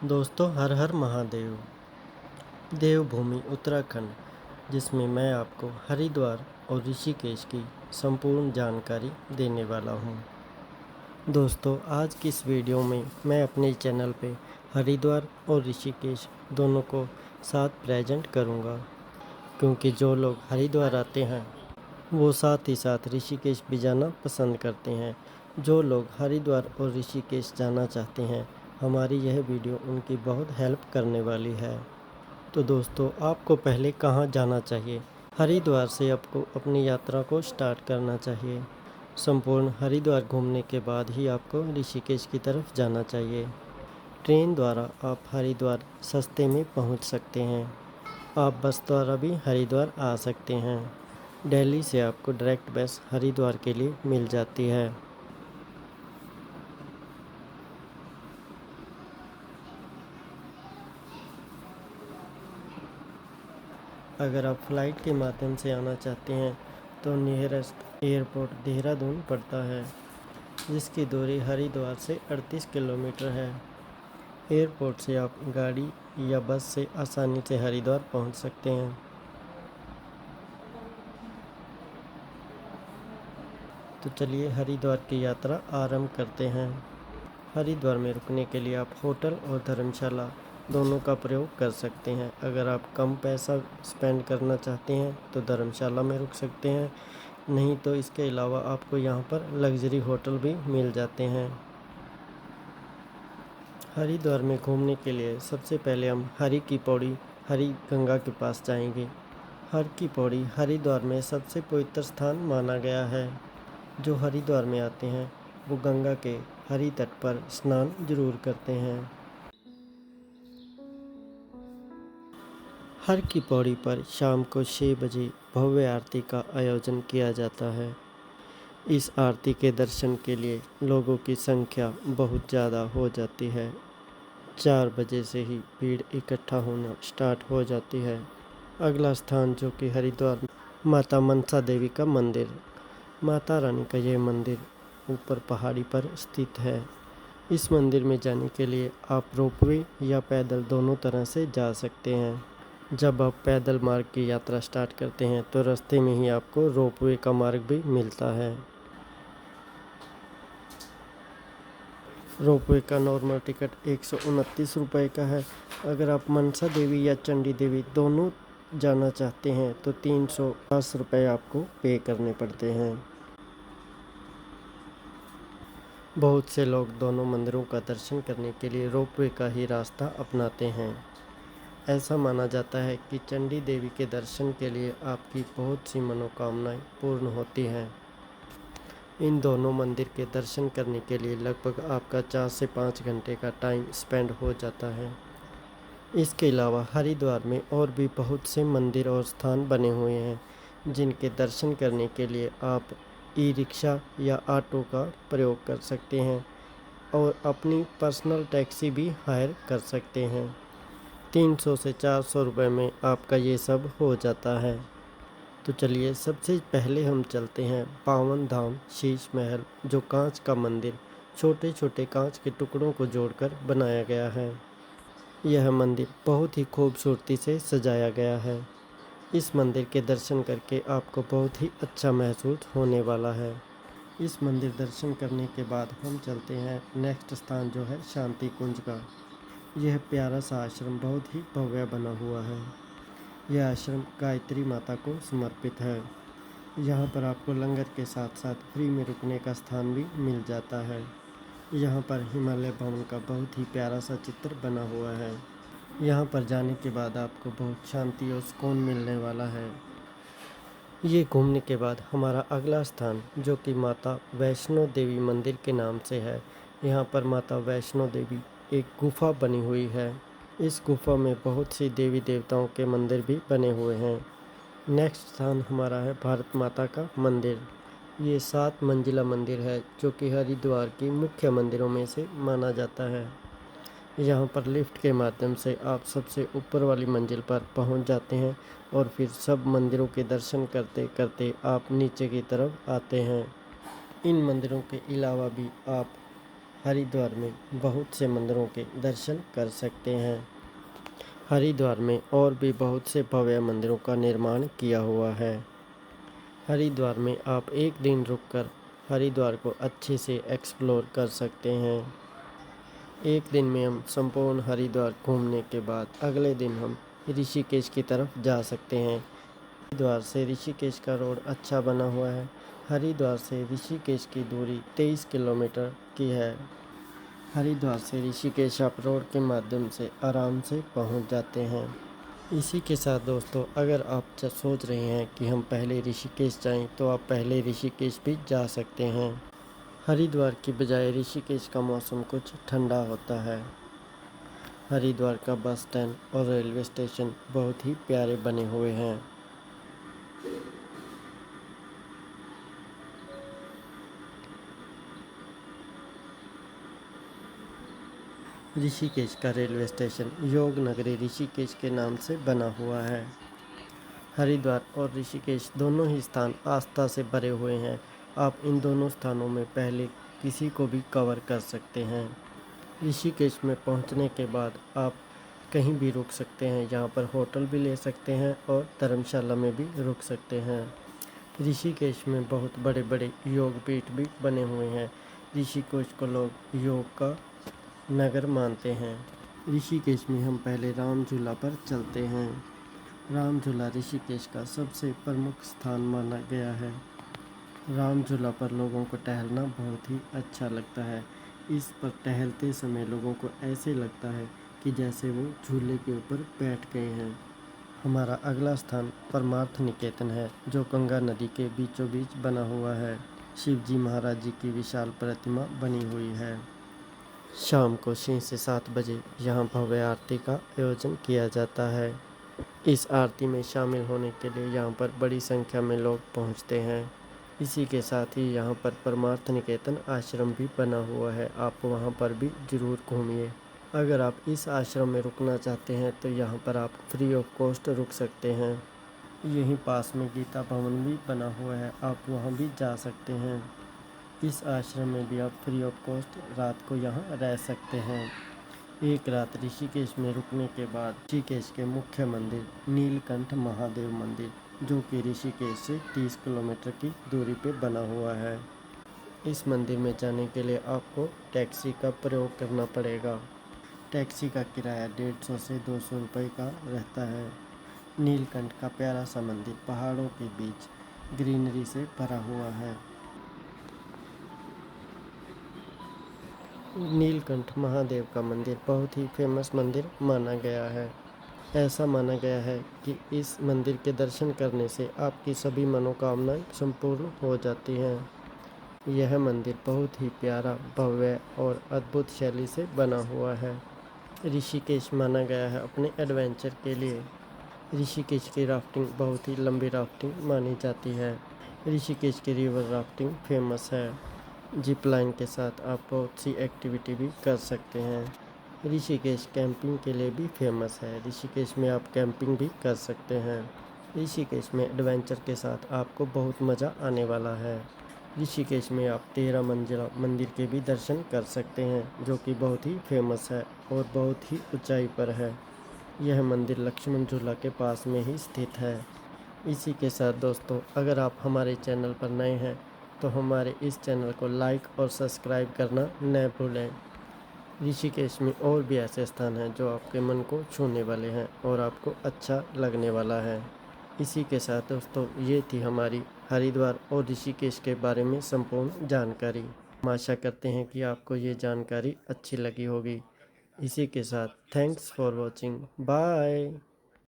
दोस्तों, हर हर महादेव। देवभूमि उत्तराखंड, जिसमें मैं आपको हरिद्वार और ऋषिकेश की संपूर्ण जानकारी देने वाला हूं। दोस्तों, आज की इस वीडियो में मैं अपने चैनल पे हरिद्वार और ऋषिकेश दोनों को साथ प्रेजेंट करूंगा, क्योंकि जो लोग हरिद्वार आते हैं वो साथ ही साथ ऋषिकेश भी जाना पसंद करते हैं। जो लोग हरिद्वार और ऋषिकेश जाना चाहते हैं, हमारी यह वीडियो उनकी बहुत हेल्प करने वाली है। तो दोस्तों, आपको पहले कहाँ जाना चाहिए? हरिद्वार से आपको अपनी यात्रा को स्टार्ट करना चाहिए। संपूर्ण हरिद्वार घूमने के बाद ही आपको ऋषिकेश की तरफ जाना चाहिए। ट्रेन द्वारा आप हरिद्वार सस्ते में पहुंच सकते हैं। आप बस द्वारा भी हरिद्वार आ सकते हैं। दिल्ली से आपको डायरेक्ट बस हरिद्वार के लिए मिल जाती है। अगर आप फ्लाइट के माध्यम से आना चाहते हैं तो नियरेस्ट एयरपोर्ट देहरादून पड़ता है, जिसकी दूरी हरिद्वार से 38 किलोमीटर है। एयरपोर्ट से आप गाड़ी या बस से आसानी से हरिद्वार पहुंच सकते हैं। तो चलिए हरिद्वार की यात्रा आरंभ करते हैं। हरिद्वार में रुकने के लिए आप होटल और धर्मशाला दोनों का प्रयोग कर सकते हैं। अगर आप कम पैसा स्पेंड करना चाहते हैं तो धर्मशाला में रुक सकते हैं, नहीं तो इसके अलावा आपको यहाँ पर लग्जरी होटल भी मिल जाते हैं। हरिद्वार में घूमने के लिए सबसे पहले हम हरि की पौड़ी हरि गंगा के पास जाएंगे। हर की पौड़ी हरिद्वार में सबसे पवित्र स्थान माना गया है। जो हरिद्वार में आते हैं वो गंगा के हरि तट पर स्नान जरूर करते हैं। हर की पौड़ी पर शाम को 6 बजे भव्य आरती का आयोजन किया जाता है। इस आरती के दर्शन के लिए लोगों की संख्या बहुत ज़्यादा हो जाती है। 4 बजे से ही भीड़ इकट्ठा होना स्टार्ट हो जाती है। अगला स्थान जो कि हरिद्वार में माता मनसा देवी का मंदिर। माता रानी का यह मंदिर ऊपर पहाड़ी पर स्थित है। इस मंदिर में जाने के लिए आप रोपवे या पैदल दोनों तरह से जा सकते हैं। जब आप पैदल मार्ग की यात्रा स्टार्ट करते हैं तो रास्ते में ही आपको रोपवे का मार्ग भी मिलता है। रोपवे का नॉर्मल टिकट 129 रुपये का है। अगर आप मनसा देवी या चंडी देवी दोनों जाना चाहते हैं तो 310 रुपये आपको पे करने पड़ते हैं। बहुत से लोग दोनों मंदिरों का दर्शन करने के लिए रोपवे का ही रास्ता अपनाते हैं। ऐसा माना जाता है कि चंडी देवी के दर्शन के लिए आपकी बहुत सी मनोकामनाएं पूर्ण होती हैं। इन दोनों मंदिर के दर्शन करने के लिए लगभग आपका 4 से 5 घंटे का टाइम स्पेंड हो जाता है। इसके अलावा हरिद्वार में और भी बहुत से मंदिर और स्थान बने हुए हैं, जिनके दर्शन करने के लिए आप ई रिक्शा या ऑटो का प्रयोग कर सकते हैं और अपनी पर्सनल टैक्सी भी हायर कर सकते हैं। 300 से 400 रुपये में आपका ये सब हो जाता है। तो चलिए सबसे पहले हम चलते हैं पावन धाम शीश महल, जो कांच का मंदिर छोटे छोटे कांच के टुकड़ों को जोड़कर बनाया गया है। यह मंदिर बहुत ही खूबसूरती से सजाया गया है। इस मंदिर के दर्शन करके आपको बहुत ही अच्छा महसूस होने वाला है। इस मंदिर दर्शन करने के बाद हम चलते हैं नेक्स्ट स्थान जो है शांति कुंज का। यह प्यारा सा आश्रम बहुत ही भव्य बना हुआ है। यह आश्रम गायत्री माता को समर्पित है। यहाँ पर आपको लंगर के साथ साथ फ्री में रुकने का स्थान भी मिल जाता है। यहाँ पर हिमालय भवन का बहुत ही प्यारा सा चित्र बना हुआ है। यहाँ पर जाने के बाद आपको बहुत शांति और सुकून मिलने वाला है। ये घूमने के बाद हमारा अगला स्थान जो कि माता वैष्णो देवी मंदिर के नाम से है। यहाँ पर माता वैष्णो देवी एक गुफा बनी हुई है। इस गुफा में बहुत सी देवी देवताओं के मंदिर भी बने हुए हैं। नेक्स्ट स्थान हमारा है भारत माता का मंदिर। ये 7 मंजिला मंदिर है, जो कि हरिद्वार की मुख्य मंदिरों में से माना जाता है। यहाँ पर लिफ्ट के माध्यम से आप सबसे ऊपर वाली मंजिल पर पहुँच जाते हैं और फिर सब मंदिरों के दर्शन करते करते आप नीचे की तरफ आते हैं। इन मंदिरों के अलावा भी आप हरिद्वार में बहुत से मंदिरों के दर्शन कर सकते हैं। हरिद्वार में और भी बहुत से भव्य मंदिरों का निर्माण किया हुआ है। हरिद्वार में आप एक दिन रुककर हरिद्वार को अच्छे से एक्सप्लोर कर सकते हैं। एक दिन में हम संपूर्ण हरिद्वार घूमने के बाद अगले दिन हम ऋषिकेश की तरफ जा सकते हैं। हरिद्वार से ऋषिकेश का रोड अच्छा बना हुआ है। हरिद्वार से ऋषिकेश की दूरी 23 किलोमीटर की है। हरिद्वार से ऋषिकेश आप रोड के माध्यम से आराम से पहुंच जाते हैं। इसी के साथ दोस्तों, अगर आप सोच रहे हैं कि हम पहले ऋषिकेश जाएं तो आप पहले ऋषिकेश भी जा सकते हैं। हरिद्वार की बजाय ऋषिकेश का मौसम कुछ ठंडा होता है। हरिद्वार का बस स्टैंड और रेलवे स्टेशन बहुत ही प्यारे बने हुए हैं। ऋषिकेश का रेलवे स्टेशन योग नगरी ऋषिकेश के नाम से बना हुआ है। हरिद्वार और ऋषिकेश दोनों ही स्थान आस्था से भरे हुए हैं। आप इन दोनों स्थानों में पहले किसी को भी कवर कर सकते हैं। ऋषिकेश में पहुंचने के बाद आप कहीं भी रुक सकते हैं। यहाँ पर होटल भी ले सकते हैं और धर्मशाला में भी रुक सकते हैं। ऋषिकेश में बहुत बड़े बड़े योग पीठ भी बने हुए हैं। ऋषिकेश को लोग योग का नगर मानते हैं। ऋषिकेश में हम पहले राम झूला पर चलते हैं। राम झूला ऋषिकेश का सबसे प्रमुख स्थान माना गया है। राम झूला पर लोगों को टहलना बहुत ही अच्छा लगता है। इस पर टहलते समय लोगों को ऐसे लगता है कि जैसे वो झूले के ऊपर बैठ गए हैं। हमारा अगला स्थान परमार्थ निकेतन है, जो गंगा नदी के बीचों बीच बना हुआ है। शिव जी महाराज जी की विशाल प्रतिमा बनी हुई है। शाम को 6 से 7 बजे यहाँ भव्य आरती का आयोजन किया जाता है। इस आरती में शामिल होने के लिए यहाँ पर बड़ी संख्या में लोग पहुँचते हैं। इसी के साथ ही यहाँ पर परमार्थ निकेतन आश्रम भी बना हुआ है। आप वहाँ पर भी ज़रूर घूमिए। अगर आप इस आश्रम में रुकना चाहते हैं तो यहाँ पर आप फ्री ऑफ कॉस्ट रुक सकते हैं। यहीं पास में गीता भवन भी बना हुआ है, आप वहाँ भी जा सकते हैं। इस आश्रम में भी आप फ्री ऑफ कॉस्ट रात को यहाँ रह सकते हैं। एक रात ऋषिकेश में रुकने के बाद ऋषिकेश के मुख्य मंदिर नीलकंठ महादेव मंदिर, जो कि ऋषिकेश से 30 किलोमीटर की दूरी पे बना हुआ है। इस मंदिर में जाने के लिए आपको टैक्सी का प्रयोग करना पड़ेगा। टैक्सी का किराया 150 से 200 रुपये का रहता है। नीलकंठ का प्यारा सा मंदिर पहाड़ों के बीच ग्रीनरी से भरा हुआ है। नीलकंठ महादेव का मंदिर बहुत ही फेमस मंदिर माना गया है। ऐसा माना गया है कि इस मंदिर के दर्शन करने से आपकी सभी मनोकामनाएं संपूर्ण हो जाती हैं। यह मंदिर बहुत ही प्यारा, भव्य और अद्भुत शैली से बना हुआ है। ऋषिकेश माना गया है अपने एडवेंचर के लिए। ऋषिकेश की राफ्टिंग बहुत ही लंबी राफ्टिंग मानी जाती है। ऋषिकेश की रिवर राफ्टिंग फेमस है। जिप लाइन के साथ आप बहुत सी एक्टिविटी भी कर सकते हैं। ऋषिकेश कैंपिंग के लिए भी फेमस है। ऋषिकेश में आप कैंपिंग भी कर सकते हैं। ऋषिकेश में एडवेंचर के साथ आपको बहुत मज़ा आने वाला है। ऋषिकेश में आप 13 मंजिला मंदिर के भी दर्शन कर सकते हैं, जो कि बहुत ही फेमस है और बहुत ही ऊंचाई पर है। यह मंदिर लक्ष्मण झूला के पास में ही स्थित है। इसी के साथ दोस्तों, अगर आप हमारे चैनल पर नए हैं तो हमारे इस चैनल को लाइक और सब्सक्राइब करना न भूलें। ऋषिकेश में और भी ऐसे स्थान हैं जो आपके मन को छूने वाले हैं और आपको अच्छा लगने वाला है। इसी के साथ दोस्तों, ये थी हमारी हरिद्वार और ऋषिकेश के बारे में संपूर्ण जानकारी। हम आशा करते हैं कि आपको ये जानकारी अच्छी लगी होगी। इसी के साथ थैंक्स फॉर वॉचिंग। बाय।